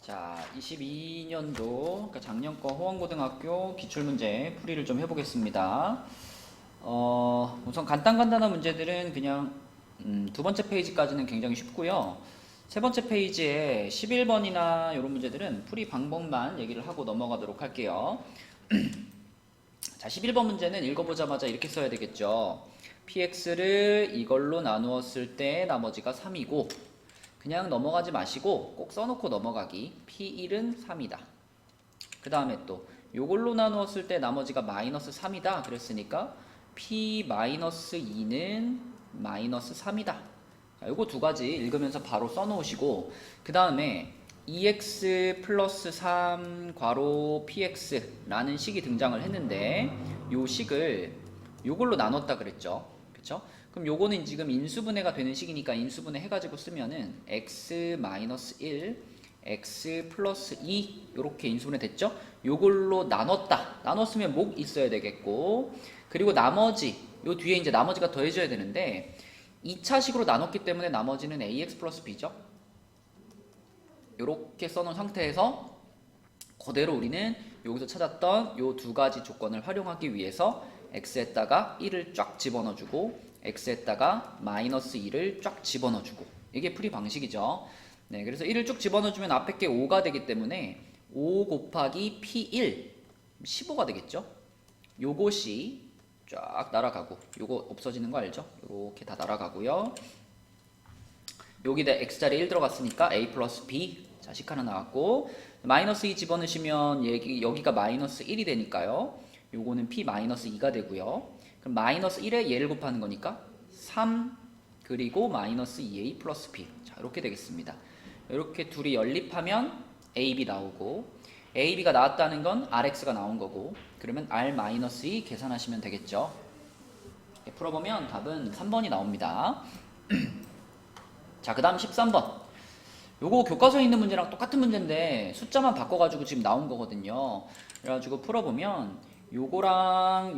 자, 22년도, 그러니까 작년 거 호원고등학교 기출문제 풀이를 좀 해보겠습니다. 우선 간단한 문제들은 그냥 두 번째 페이지까지는 굉장히 쉽고요. 세 번째 페이지에 11번이나 이런 문제들은 풀이 방법만 얘기를 하고 넘어가도록 할게요. 자, 11번 문제는 읽어보자마자 이렇게 써야 되겠죠. px를 이걸로 나누었을 때 나머지가 3이고 그냥 넘어가지 마시고 꼭 써놓고 넘어가기. P1은 3이다. 그 다음에 또 요걸로 나누었을 때 나머지가 마이너스 3이다. 그랬으니까 P-2는 마이너스 3이다. 요거 두 가지 읽으면서 바로 써놓으시고 그 다음에 2x 플러스 3 괄호 px라는 식이 등장을 했는데 요 식을 요걸로 나눴다 그랬죠. 그쵸? 그럼 요거는 지금 인수분해가 되는 식이니까 인수분해 해가지고 쓰면은 x-1, x 플러스 2 요렇게 인수분해 됐죠? 요걸로 나눴다. 나눴으면 목 있어야 되겠고 그리고 나머지 요 뒤에 이제 나머지가 더해져야 되는데 2차식으로 나눴기 때문에 나머지는 ax 플러스 b죠? 요렇게 써놓은 상태에서 그대로 우리는 여기서 찾았던 요 두 가지 조건을 활용하기 위해서 x에다가 1을 쫙 집어넣어주고 x에다가 마이너스 2를 쫙 집어넣어주고 이게 풀이 방식이죠. 네, 그래서 1을 쭉 집어넣어주면 앞에 게 5가 되기 때문에 5 곱하기 p1 15가 되겠죠. 요것이 쫙 날아가고 요거 없어지는 거 알죠? 요렇게 다 날아가고요. 여기다 x자리에 1 들어갔으니까 a 플러스 b 자, 식 하나 나왔고 마이너스 2 집어넣으시면 여기가 마이너스 1이 되니까요. 요거는 p 마이너스 2가 되고요. 그럼 마이너스 1에 얘를 곱하는 거니까 3 그리고 마이너스 2a 플러스 b 자 이렇게 되겠습니다. 이렇게 둘이 연립하면 ab 나오고 ab가 나왔다는 건 rx가 나온 거고 그러면 r 마이너스 2 계산하시면 되겠죠. 풀어보면 답은 3번이 나옵니다. 자, 그 다음 13번. 요거 교과서에 있는 문제랑 똑같은 문제인데 숫자만 바꿔가지고 지금 나온 거거든요. 그래가지고 풀어보면 요거랑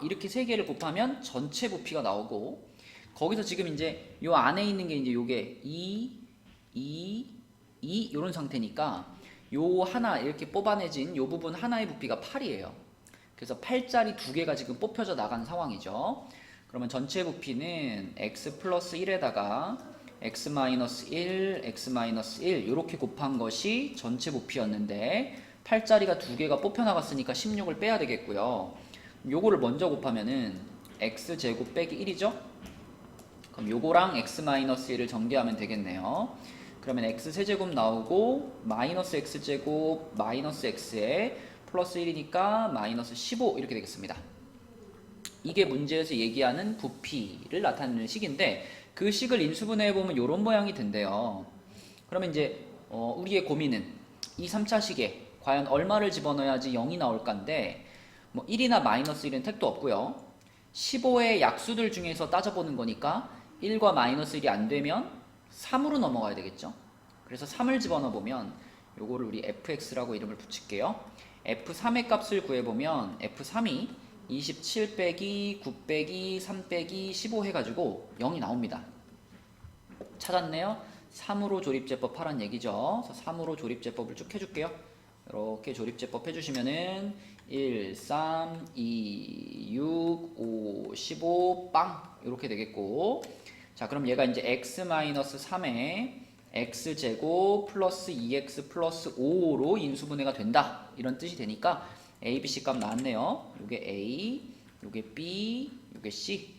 이렇게 세 개를 곱하면 전체 부피가 나오고 거기서 지금 이제 요 안에 있는 게 이제 요게 2 요런 상태니까 요 하나 이렇게 뽑아내진 요 부분 하나의 부피가 8이에요. 그래서 8짜리 두 개가 지금 뽑혀져 나간 상황이죠. 그러면 전체 부피는 x 플러스 1에다가 x-1, x-1 이렇게 곱한 것이 전체 부피였는데 8짜리가 두 개가 뽑혀 나갔으니까 16을 빼야 되겠고요. 요거를 먼저 곱하면은 x제곱 빼기 1이죠? 그럼 요거랑 x-1을 전개하면 되겠네요. 그러면 x세제곱 나오고 마이너스 x제곱 마이너스 x에 플러스 1이니까 마이너스 15 이렇게 되겠습니다. 이게 문제에서 얘기하는 부피를 나타내는 식인데 그 식을 인수분해해보면 이런 모양이 된대요. 그러면 이제 우리의 고민은 이 3차식에 과연 얼마를 집어넣어야지 0이 나올까인데 뭐 1이나 마이너스 1은 택도 없고요. 15의 약수들 중에서 따져보는 거니까 1과 마이너스 1이 안 되면 3으로 넘어가야 되겠죠. 그래서 3을 집어넣어보면 요거를 우리 fx라고 이름을 붙일게요. f3의 값을 구해보면 f3이 27 빼기 9 빼기 3 빼기 15 해가지고 0이 나옵니다. 찾았네요. 3으로 조립제법 하란 얘기죠. 그래서 3으로 조립제법을 쭉 해줄게요. 이렇게 조립제법 해주시면은 1, 3, 2, 6, 5, 15, 빵! 이렇게 되겠고 자 그럼 얘가 이제 x-3에 x제곱 플러스 2x 플러스 5로 인수분해가 된다. 이런 뜻이 되니까 a, b, c 값 나왔네요. 요게 a, 요게 b, 요게 c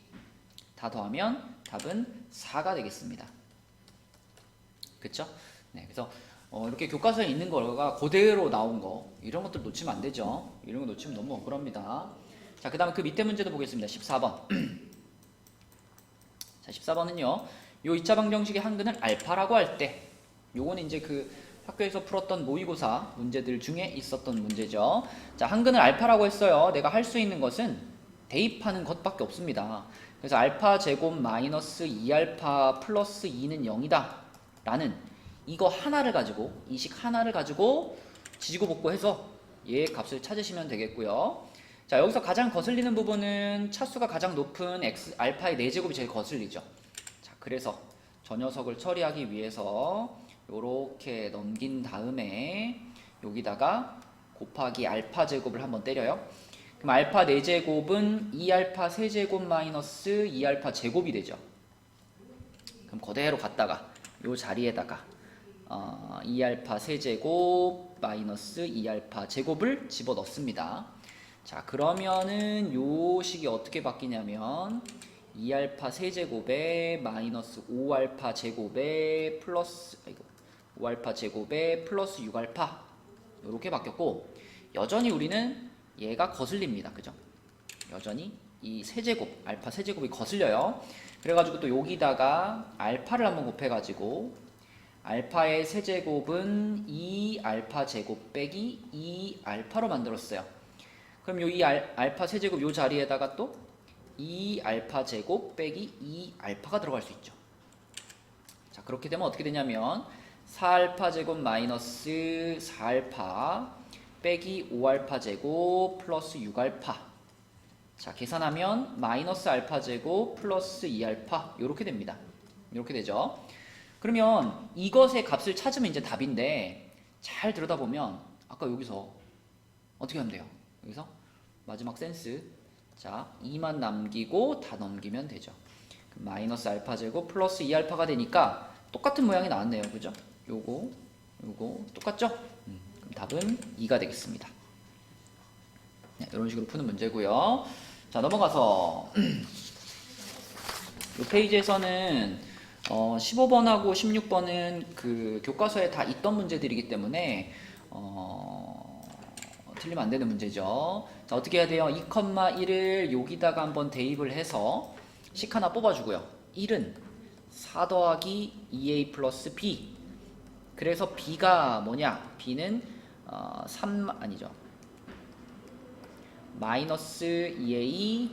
다 더하면 답은 4가 되겠습니다. 그쵸? 네, 그래서 이렇게 교과서에 있는 거가 그대로 나온 거 이런 것들 놓치면 안 되죠. 이런 거 놓치면 너무 억울합니다. 자, 그 다음에 그 밑에 문제도 보겠습니다. 14번. 자, 14번은요. 요 2차 방정식의 한근을 알파라고 할 때 요거는 이제 그 학교에서 풀었던 모의고사 문제들 중에 있었던 문제죠. 자, 한근을 알파라고 했어요. 내가 할 수 있는 것은 대입하는 것밖에 없습니다. 그래서 알파 제곱 마이너스 2알파 플러스 2는 0이다 라는 이거 하나를 가지고 이 식 하나를 가지고 지지고 볶고해서 얘의 값을 찾으시면 되겠고요. 자, 여기서 가장 거슬리는 부분은 차수가 가장 높은 알파의 4제곱이 제일 거슬리죠. 자, 그래서 저 녀석을 처리하기 위해서 요렇게 넘긴 다음에 여기다가 곱하기 알파 제곱을 한번 때려요. 그럼 알파 4제곱은 2알파 세제곱 마이너스 2알파 제곱이 되죠. 그럼 그대로 갖다가 요 자리에다가 2알파 세제곱 마이너스 2알파 제곱을 집어넣습니다. 자, 그러면은 요 식이 어떻게 바뀌냐면 2알파 세제곱에 마이너스 5알파 제곱에 플러스 5알파 제곱에 플러스 6알파 이렇게 바뀌었고, 여전히 우리는 얘가 거슬립니다. 그죠? 여전히 이 세제곱, 알파 세제곱이 거슬려요. 그래가지고 또 여기다가 알파를 한번 곱해가지고 알파의 세제곱은 2알파 제곱 빼기 2알파로 만들었어요. 그럼 요 알파 세제곱 요 자리에다가 또 2알파 제곱 빼기 2알파가 들어갈 수 있죠. 자, 그렇게 되면 어떻게 되냐면 4알파 제곱 마이너스 4알파 빼기 5알파 제곱 플러스 6알파. 자, 계산하면 마이너스 알파 제곱 플러스 2알파 이렇게 됩니다. 이렇게 되죠. 그러면 이것의 값을 찾으면 이제 답인데, 잘 들여다보면 아까 여기서 어떻게 하면 돼요? 여기서 마지막 센스, 자 2만 남기고 다 넘기면 되죠. 마이너스 알파 제곱 플러스 2알파가 되니까 똑같은 모양이 나왔네요. 그죠? 요거 똑같죠? 그럼 답은 2가 되겠습니다. 네, 이런 식으로 푸는 문제고요. 자, 넘어가서 이 페이지에서는 15번하고 16번은 그 교과서에 다 있던 문제들이기 때문에 틀리면 안 되는 문제죠. 자, 어떻게 해야 돼요? 2,1을 여기다가 한번 대입을 해서 식 하나 뽑아주고요. 1은 4 더하기 2a 플러스 b. 그래서 b가 뭐냐? b는 3 아니죠. 마이너스 2a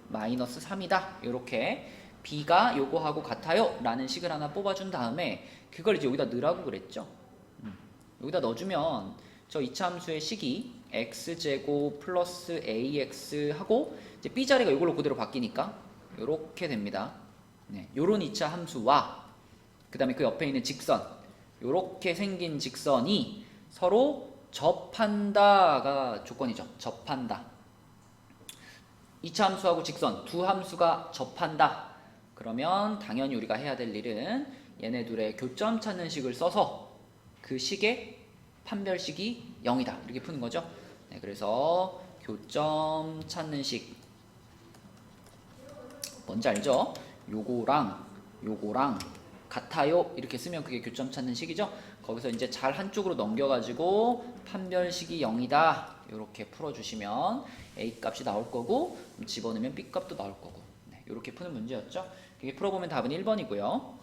마이너스 3이다. 이렇게 b가 요거하고 같아요 라는 식을 하나 뽑아준 다음에 그걸 이제 여기다 넣으라고 그랬죠. 여기다 넣어주면 저 이차함수의 식이 x제곱 플러스 ax 하고 이제 b자리가 이걸로 그대로 바뀌니까 요렇게 됩니다. 네, 요런 이차 함수와 그 다음에 그 옆에 있는 직선, 요렇게 생긴 직선이 서로 접한다가 조건이죠. 접한다. 이차 함수하고 직선 두 함수가 접한다. 그러면 당연히 우리가 해야 될 일은 얘네 둘의 교점 찾는 식을 써서 그 식의 판별식이 0이다. 이렇게 푸는 거죠. 네, 그래서 교점 찾는 식 뭔지 알죠? 요거랑 같아요. 이렇게 쓰면 그게 교점 찾는 식이죠. 거기서 이제 잘 한쪽으로 넘겨가지고 판별식이 0이다. 이렇게 풀어주시면 A 값이 나올 거고 집어넣으면 B 값도 나올 거고. 네, 이렇게 푸는 문제였죠. 이렇게 풀어보면 답은 1번이고요.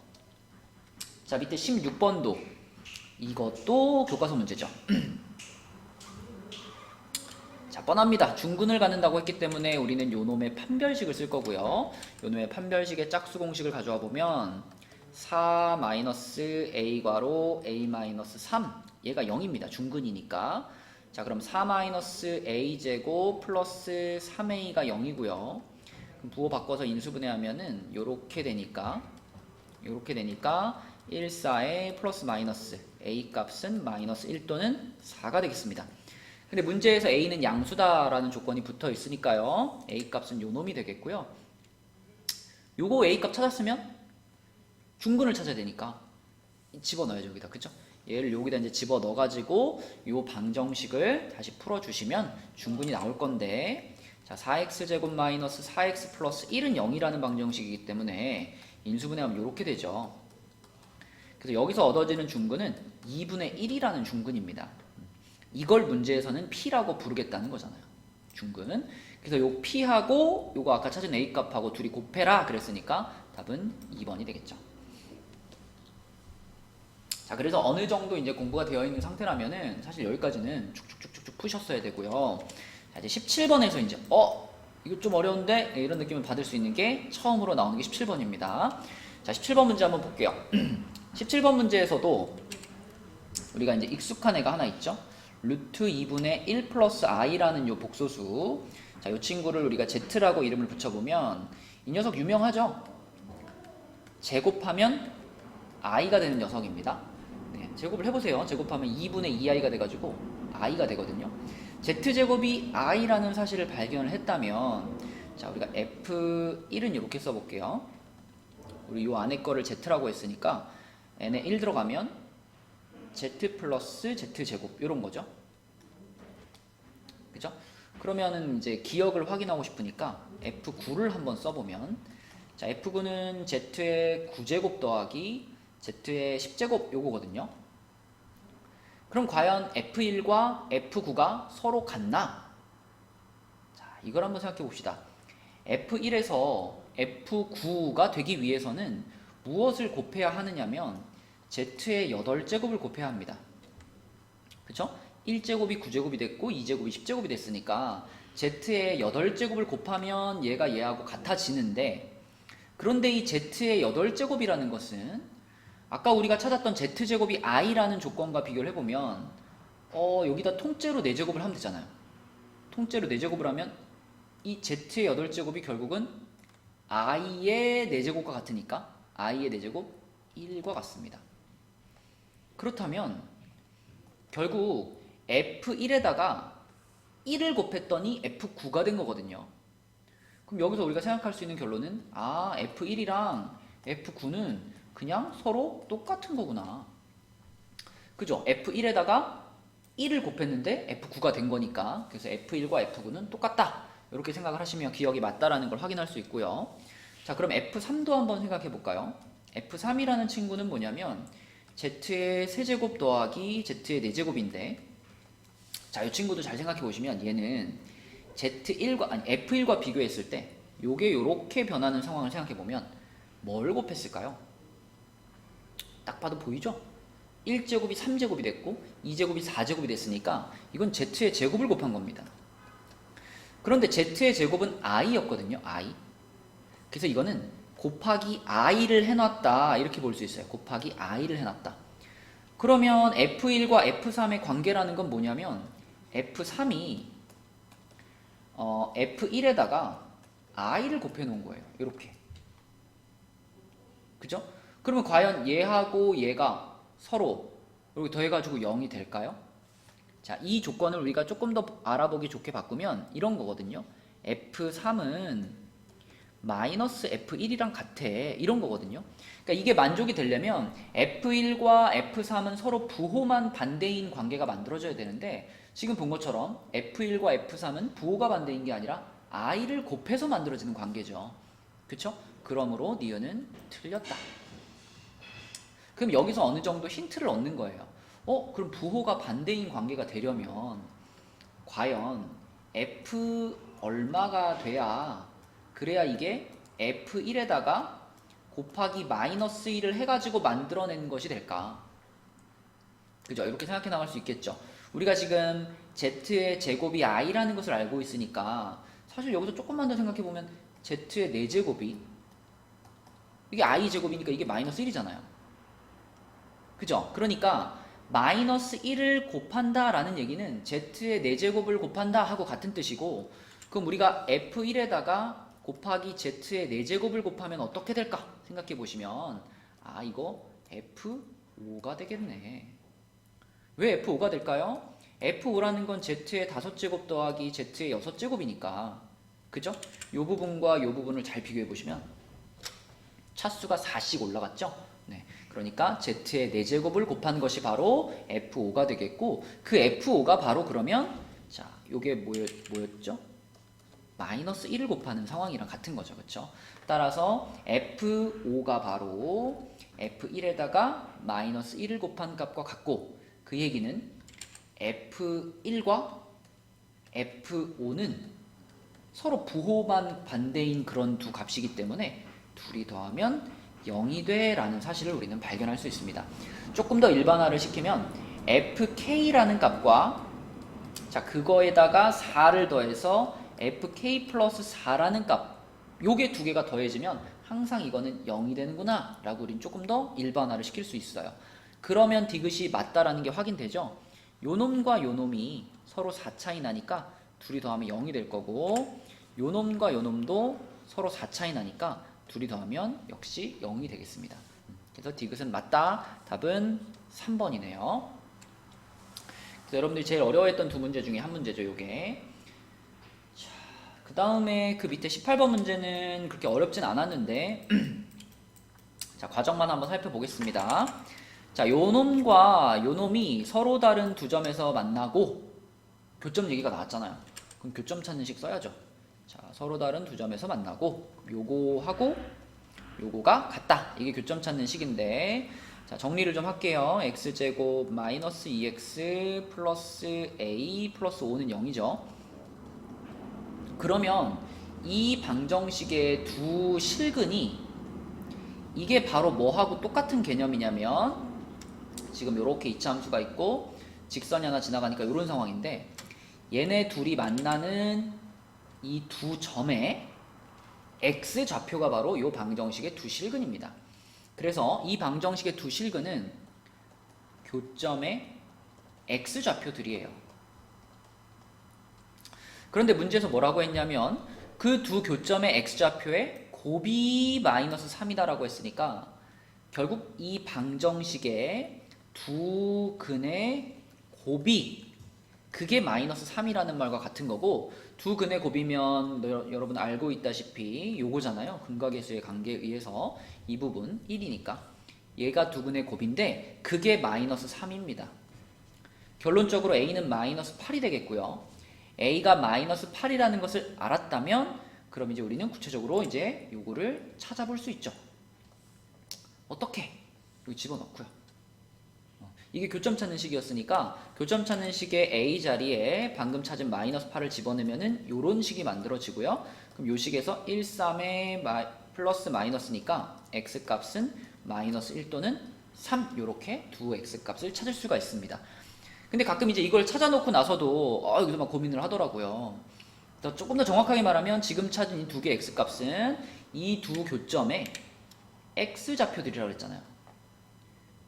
자, 밑에 16번도 이것도 교과서 문제죠. 자, 뻔합니다. 중근을 갖는다고 했기 때문에 우리는 요놈의 판별식을 쓸 거고요. 요놈의 판별식의 짝수 공식을 가져와 보면 4-a 괄호 a-3 얘가 0입니다. 중근이니까. 자, 그럼 4-a 제곱 플러스 3a가 0이고요. 그럼 부호 바꿔서 인수분해하면은 요렇게 되니까 1, 4에 플러스 마이너스 a 값은 마이너스 1 또는 4가 되겠습니다. 근데 문제에서 a는 양수다라는 조건이 붙어 있으니까요. a 값은 요 놈이 되겠고요. 요거 a 값 찾았으면 중근을 찾아야 되니까 집어넣어야죠. 여기다. 그쵸? 얘를 여기다 이제 집어넣어가지고 요 방정식을 다시 풀어주시면 중근이 나올 건데, 자, 4x제곱 마이너스 4x 플러스 1은 0이라는 방정식이기 때문에 인수분해하면 이렇게 되죠. 그래서 여기서 얻어지는 중근은 2분의 1이라는 중근입니다. 이걸 문제에서는 P라고 부르겠다는 거잖아요. 중근. 그래서 요 P하고 요거 아까 찾은 A 값하고 둘이 곱해라 그랬으니까 답은 2번이 되겠죠. 자, 그래서 어느 정도 이제 공부가 되어 있는 상태라면은 사실 여기까지는 쭉쭉쭉쭉 푸셨어야 되고요. 자, 이제 17번에서 이제 이거 좀 어려운데 이런 느낌을 받을 수 있는 게 처음으로 나오는 게 17번입니다. 자, 17번 문제 한번 볼게요. 17번 문제에서도 우리가 이제 익숙한 애가 하나 있죠. 루트 2분의 1 플러스 i라는 요 복소수. 자, 요 친구를 우리가 z라고 이름을 붙여보면 이 녀석 유명하죠. 제곱하면 i가 되는 녀석입니다. 네, 제곱을 해보세요. 제곱하면 2분의 2i가 돼가지고 i가 되거든요. z제곱이 i라는 사실을 발견을 했다면, 자, 우리가 f1은 이렇게 써볼게요. 우리 요 안에 거를 z라고 했으니까 n에 1 들어가면 z 플러스 z제곱 요런 거죠. 그죠? 그러면은 이제 기억을 확인하고 싶으니까 f9를 한번 써보면, 자, f9는 z의 9제곱 더하기 z의 10제곱 요거거든요. 그럼 과연 f1과 f9가 서로 같나? 자, 이걸 한번 생각해 봅시다. f1에서 f9가 되기 위해서는 무엇을 곱해야 하느냐면 z의 8제곱을 곱해야 합니다. 그쵸? 1제곱이 9제곱이 됐고 2제곱이 10제곱이 됐으니까 z의 8제곱을 곱하면 얘가 얘하고 같아지는데, 그런데 이 z의 8제곱이라는 것은 아까 우리가 찾았던 z제곱이 i라는 조건과 비교를 해보면 여기다 통째로 4제곱을 하면 되잖아요. 통째로 4제곱을 하면 이 z의 8제곱이 결국은 i의 4제곱과 같으니까 i의 4제곱 1과 같습니다. 그렇다면 결국 f1에다가 1을 곱했더니 f9가 된 거거든요. 그럼 여기서 우리가 생각할 수 있는 결론은, 아, f1이랑 f9는 그냥 서로 똑같은 거구나. 그죠? f1에다가 1을 곱했는데 f9가 된 거니까, 그래서 f1과 f9는 똑같다, 이렇게 생각을 하시면 기억이 맞다라는 걸 확인할 수 있고요. 자, 그럼 f3도 한번 생각해 볼까요? f3이라는 친구는 뭐냐면 z의 세제곱 더하기 z의 4제곱인데, 자, 이 친구도 잘 생각해 보시면 얘는 z1과 아니 f1과 비교했을 때 요게 요렇게 변하는 상황을 생각해 보면 뭘 곱했을까요? 딱 봐도 보이죠? 1제곱이 3제곱이 됐고 2제곱이 4제곱이 됐으니까 이건 z의 제곱을 곱한 겁니다. 그런데 z의 제곱은 i였거든요. i. 그래서 이거는 곱하기 i를 해놨다, 이렇게 볼 수 있어요. 곱하기 i를 해놨다. 그러면 f1과 f3의 관계라는 건 뭐냐면 f3이 f1에다가 i를 곱해 놓은 거예요. 이렇게. 그죠? 그러면 과연 얘하고 얘가 서로 이렇게 더해가지고 0이 될까요? 자, 이 조건을 우리가 조금 더 알아보기 좋게 바꾸면 이런 거거든요. f3은 마이너스 f1이랑 같아, 이런 거거든요. 그러니까 이게 만족이 되려면 f1과 f3은 서로 부호만 반대인 관계가 만들어져야 되는데, 지금 본 것처럼 f1과 f3은 부호가 반대인 게 아니라 i를 곱해서 만들어지는 관계죠. 그쵸? 그러므로 니은은 틀렸다. 그럼 여기서 어느 정도 힌트를 얻는 거예요. 그럼 부호가 반대인 관계가 되려면 과연 f 얼마가 돼야, 그래야 이게 f1에다가 곱하기 마이너스 1을 해가지고 만들어낸 것이 될까? 그죠? 이렇게 생각해 나갈 수 있겠죠. 우리가 지금 z의 제곱이 i라는 것을 알고 있으니까 사실 여기서 조금만 더 생각해 보면 z의 4제곱이 이게 i 제곱이니까 이게 마이너스 1이잖아요. 그죠? 그러니까 마이너스 1을 곱한다 라는 얘기는 z의 4제곱을 곱한다 하고 같은 뜻이고, 그럼 우리가 f1에다가 곱하기 z의 4제곱을 곱하면 어떻게 될까 생각해 보시면, 아, 이거 f5가 되겠네. 왜 f5가 될까요? f5라는 건 z의 5제곱 더하기 z의 6제곱이니까. 그죠? 요 부분과 요 부분을 잘 비교해 보시면 차수가 4씩 올라갔죠? 네. 그러니까 z의 4제곱을 곱한 것이 바로 f5가 되겠고, 그 f5가 바로 그러면, 자, 요게 뭐였죠? 마이너스 1을 곱하는 상황이랑 같은 거죠. 그쵸? 따라서 f5가 바로 f1에다가 마이너스 1을 곱한 값과 같고, 그 얘기는 f1과 f5는 서로 부호만 반대인 그런 두 값이기 때문에 둘이 더하면 0이 돼 라는 사실을 우리는 발견할 수 있습니다. 조금 더 일반화를 시키면 fk라는 값과, 자, 그거에다가 4를 더해서 fk 플러스 4라는 값, 요게 두 개가 더해지면 항상 이거는 0이 되는구나 라고 우린 조금 더 일반화를 시킬 수 있어요. 그러면 디귿이 맞다라는 게 확인되죠. 요놈과 요놈이 서로 4차이 나니까 둘이 더하면 0이 될 거고, 요놈과 요놈도 서로 4차이 나니까 둘이 더하면 역시 0이 되겠습니다. 그래서 디귿은 맞다. 답은 3번이네요. 그래서 여러분들이 제일 어려워했던 두 문제 중에 한 문제죠, 요게. 자, 그 다음에 그 밑에 18번 문제는 그렇게 어렵진 않았는데 자, 과정만 한번 살펴보겠습니다. 자, 요놈과 요놈이 서로 다른 두 점에서 만나고 교점 얘기가 나왔잖아요. 그럼 교점 찾는 식 써야죠. 자, 서로 다른 두 점에서 만나고 요거하고 요거가 같다. 이게 교점 찾는 식인데 자, 정리를 좀 할게요. x제곱 마이너스 2x 플러스 a 플러스 5는 0이죠. 그러면 이 방정식의 두 실근이 이게 바로 뭐하고 똑같은 개념이냐면 지금 이렇게 이차함수가 있고 직선이 하나 지나가니까 이런 상황인데 얘네 둘이 만나는 이 두 점의 x 좌표가 바로 이 방정식의 두 실근입니다. 그래서 이 방정식의 두 실근은 교점의 x 좌표들이에요. 그런데 문제에서 뭐라고 했냐면 그 두 교점의 x좌표에 곱이 마이너스 3이다라고 했으니까 결국 이 방정식의 두 근의 곱이 그게 마이너스 3이라는 말과 같은 거고 두 근의 곱이면 여러분 알고 있다시피 요거잖아요. 근각계수의 관계에 의해서 이 부분 1이니까 얘가 두 근의 곱인데 그게 마이너스 3입니다. 결론적으로 a는 마이너스 8이 되겠고요. a가 마이너스 8이라는 것을 알았다면 그럼 이제 우리는 구체적으로 이제 요거를 찾아볼 수 있죠. 어떻게? 여기 집어넣고요. 이게 교점 찾는 식이었으니까 교점 찾는 식의 a 자리에 방금 찾은 마이너스 8을 집어넣으면은 요런 식이 만들어지고요. 그럼 요 식에서 1, 3의 플러스 마이너스니까 x 값은 마이너스 1 또는 3 요렇게 두 x 값을 찾을 수가 있습니다. 근데 가끔 이제 이걸 찾아놓고 나서도 여기서 막 고민을 하더라고요. 조금 더 정확하게 말하면 지금 찾은 이 두 개의 x 값은 이 두 교점의 x 좌표들이라고 했잖아요.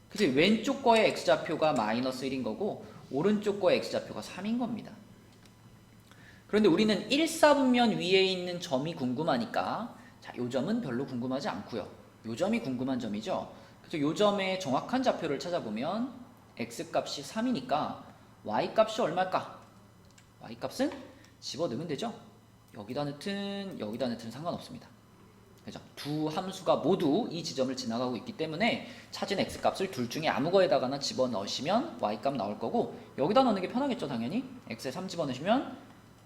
그래서 왼쪽 거의 x 좌표가 마이너스 1인 거고 오른쪽 거의 x 좌표가 3인 겁니다. 그런데 우리는 1, 4분면 위에 있는 점이 궁금하니까 자, 요 점은 별로 궁금하지 않고요. 요 점이 궁금한 점이죠. 그래서 요 점의 정확한 좌표를 찾아보면 x 값이 3이니까 y 값이 얼마일까? y 값은 집어넣으면 되죠. 여기다 넣든 상관없습니다. 그죠? 두 함수가 모두 이 지점을 지나가고 있기 때문에 찾은 x 값을 둘 중에 아무 거에다가나 집어넣으시면 y 값 나올 거고 여기다 넣는 게 편하겠죠, 당연히. x에 3 집어넣으시면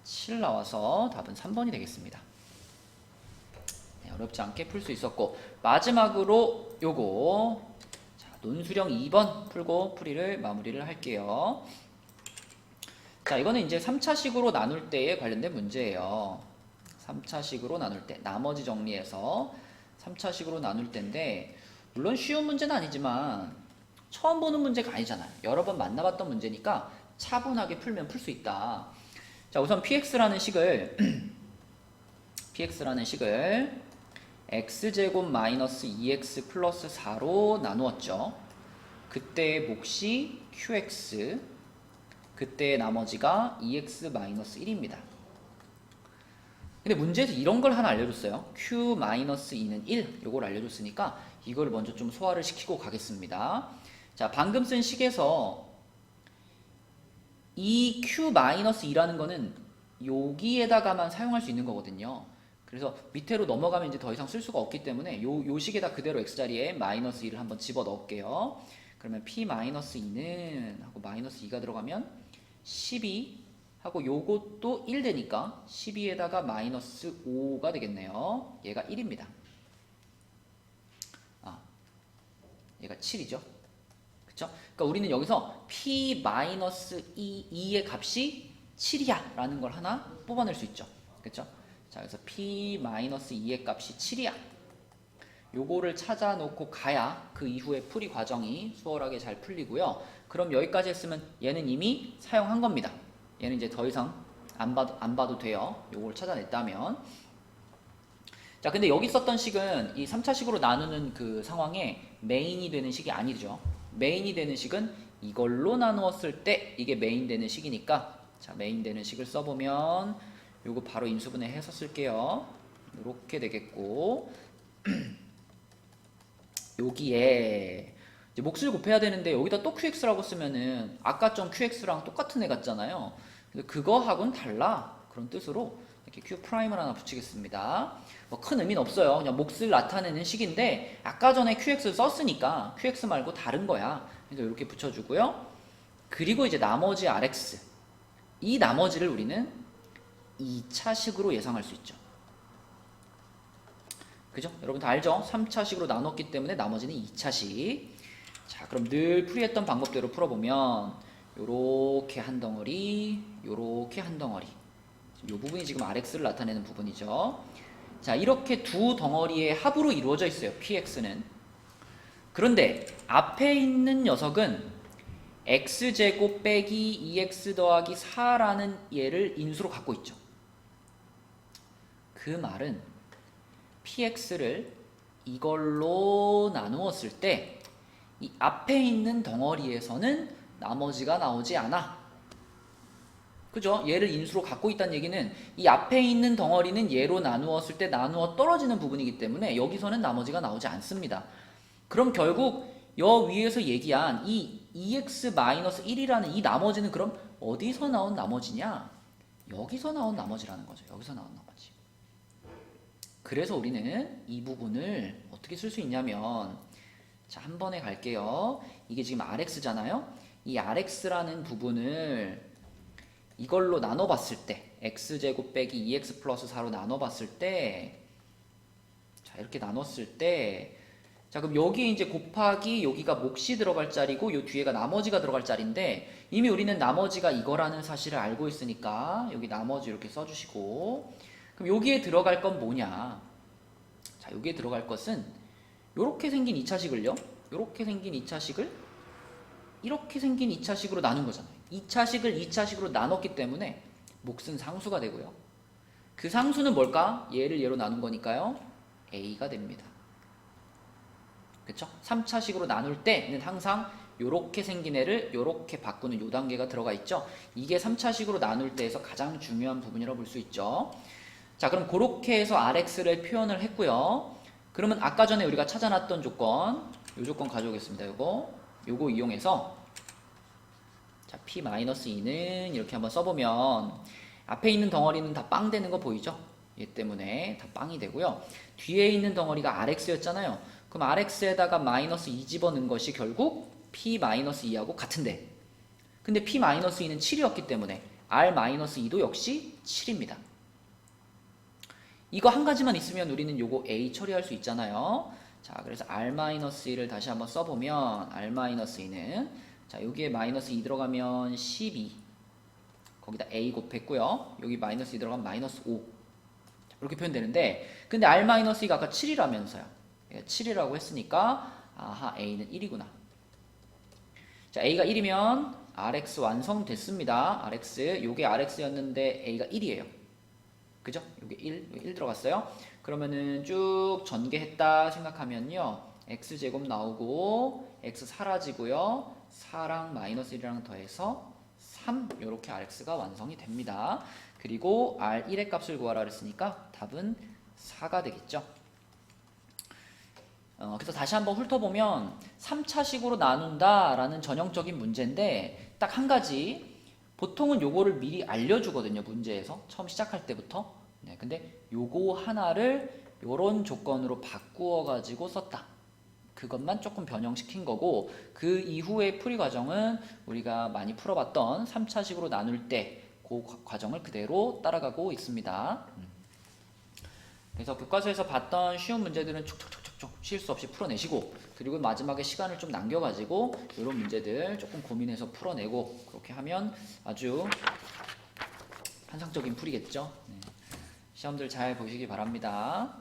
7 나와서 답은 3번이 되겠습니다. 네, 어렵지 않게 풀 수 있었고 마지막으로 요거 자, 논수령 2번 풀고 풀이를 마무리를 할게요. 자, 이거는 이제 3차식으로 나눌 때에 관련된 문제예요. 3차식으로 나눌 때 나머지 정리해서 3차식으로 나눌 때인데 물론 쉬운 문제는 아니지만 처음 보는 문제가 아니잖아요. 여러 번 만나봤던 문제니까 차분하게 풀면 풀 수 있다. 자, 우선 px라는 식을 x제곱 마이너스 2x 플러스 4로 나누었죠. 그때의 몫이 qx, 그때의 나머지가 2x 마이너스 1입니다. 근데 문제에서 이런 걸 하나 알려줬어요. q-2는 1 요걸 알려줬으니까 이걸 먼저 좀 소화를 시키고 가겠습니다. 자, 방금 쓴 식에서 이 q-2라는 거는 여기에다가만 사용할 수 있는 거거든요. 그래서 밑으로 넘어가면 이제 더 이상 쓸 수가 없기 때문에 요 식에다 그대로 x자리에 마이너스 2를 한번 집어 넣을게요. 그러면 p-2는 하고 마이너스 2가 들어가면 12 하고 요것도 1 되니까 12에다가 마이너스 5가 되겠네요. 얘가 1입니다. 얘가 7이죠. 그쵸? 그러니까 우리는 여기서 p-2의 값이 7이야 라는 걸 하나 뽑아낼 수 있죠. 그쵸? 자, 그래서 p-2의 값이 7이야. 요거를 찾아놓고 가야 그 이후에 풀이 과정이 수월하게 잘 풀리고요. 그럼 여기까지 했으면 얘는 이미 사용한 겁니다. 얘는 이제 더 이상 안 봐도 돼요. 요걸 찾아냈다면. 자, 근데 여기 썼던 식은 이 3차식으로 나누는 그 상황에 메인이 되는 식이 아니죠. 메인이 되는 식은 이걸로 나누었을 때 이게 메인 되는 식이니까 자, 메인 되는 식을 써보면 요거 바로 인수분해 해서 쓸게요. 요렇게 되겠고 여기에 이제 몫을 곱해야 되는데 여기다 또 QX라고 쓰면은 아까 점 QX랑 똑같은 애 같잖아요. 근데 그거하고는 달라. 그런 뜻으로 이렇게 Q 프라임을 하나 붙이겠습니다. 뭐 큰 의미는 없어요. 그냥 몫을 나타내는 식인데 아까 전에 QX를 썼으니까 QX 말고 다른 거야. 그래서 이렇게 붙여주고요. 그리고 이제 나머지 RX. 이 나머지를 우리는 2차식으로 예상할 수 있죠. 그죠? 여러분 다 알죠? 3차식으로 나눴기 때문에 나머지는 2차식. 자, 그럼 늘 풀이했던 방법대로 풀어보면 요렇게 한 덩어리, 요렇게 한 덩어리. 이 부분이 지금 RX를 나타내는 부분이죠. 자, 이렇게 두 덩어리의 합으로 이루어져 있어요. PX는. 그런데 앞에 있는 녀석은 x제곱 빼기 2x 더하기 4라는 얘를 인수로 갖고 있죠. 그 말은 px를 이걸로 나누었을 때 이 앞에 있는 덩어리에서는 나머지가 나오지 않아. 그죠? 얘를 인수로 갖고 있다는 얘기는 이 앞에 있는 덩어리는 얘로 나누었을 때 나누어 떨어지는 부분이기 때문에 여기서는 나머지가 나오지 않습니다. 그럼 결국 여 위에서 얘기한 이 2x-1이라는 이 나머지는 그럼 어디서 나온 나머지냐? 여기서 나온 나머지라는 거죠. 여기서 나온 나머지. 그래서 우리는 이 부분을 어떻게 쓸 수 있냐면, 자, 한 번에 갈게요. 이게 지금 RX잖아요. 이 RX라는 부분을 이걸로 나눠봤을 때 x제곱 빼기 2x 플러스 4로 나눠봤을 때, 자, 이렇게 나눴을 때, 자, 그럼 여기에 이제 곱하기 여기가 몫이 들어갈 자리고 요 뒤에가 나머지가 들어갈 자리인데 이미 우리는 나머지가 이거라는 사실을 알고 있으니까 여기 나머지 이렇게 써주시고, 그럼 여기에 들어갈 건 뭐냐? 자, 여기에 들어갈 것은 요렇게 생긴 2차식을요. 요렇게 생긴 2차식을 이렇게 생긴 2차식으로 나눈 거잖아요. 2차식을 2차식으로 나눴기 때문에 몫은 상수가 되고요. 그 상수는 뭘까? 얘를 얘로 나눈 거니까요. A가 됩니다. 그쵸? 3차식으로 나눌 때는 항상 요렇게 생긴 애를 요렇게 바꾸는 요 단계가 들어가 있죠. 이게 3차식으로 나눌 때에서 가장 중요한 부분이라고 볼 수 있죠. 자, 그럼 그렇게 해서 RX를 표현을 했고요. 그러면 아까 전에 우리가 찾아놨던 조건, 요 조건 가져오겠습니다. 요거 이용해서 자, P-2는 이렇게 한번 써보면 앞에 있는 덩어리는 다 빵 되는 거 보이죠? 얘 때문에 다 빵이 되고요. 뒤에 있는 덩어리가 RX였잖아요. 그럼 RX에다가 마이너스 2 집어넣은 것이 결국 P-2하고 같은데, 근데 P-2는 7이었기 때문에 R-2도 역시 7입니다. 이거 한 가지만 있으면 우리는 요거 A 처리할 수 있잖아요. 자, 그래서 R-1을 다시 한번 써보면 R-2는 자, 여기에 마이너스 2 들어가면 12, 거기다 A 곱했고요. 여기 마이너스 2 들어가면 마이너스 5, 자, 이렇게 표현되는데, 근데 R-2가 아까 7이라면서요. 7이라고 했으니까 아하, A는 1이구나. 자, A가 1이면 RX 완성됐습니다. RX, 요게 RX였는데 A가 1이에요. 그죠? 요게 1 들어갔어요. 그러면은 쭉 전개했다 생각하면요. X제곱 나오고 X 사라지고요. 4랑 마이너스 1이랑 더해서 3, 요렇게 RX가 완성이 됩니다. 그리고 R1의 값을 구하라 그랬으니까 답은 4가 되겠죠. 그래서 다시 한번 훑어보면 3차식으로 나눈다 라는 전형적인 문제인데 딱 한 가지, 보통은 요거를 미리 알려주거든요. 문제에서 처음 시작할 때부터. 네, 근데 요거 하나를 요런 조건으로 바꾸어 가지고 썼다. 그것만 조금 변형시킨 거고, 그 이후의 풀이 과정은 우리가 많이 풀어봤던 3차식으로 나눌 때 그 과정을 그대로 따라가고 있습니다. 그래서 교과서에서 봤던 쉬운 문제들은 촉촉촉촉 실수 없이 풀어내시고, 그리고 마지막에 시간을 좀 남겨가지고 이런 문제들 조금 고민해서 풀어내고, 그렇게 하면 아주 환상적인 풀이겠죠. 네. 시험들 잘 보시기 바랍니다.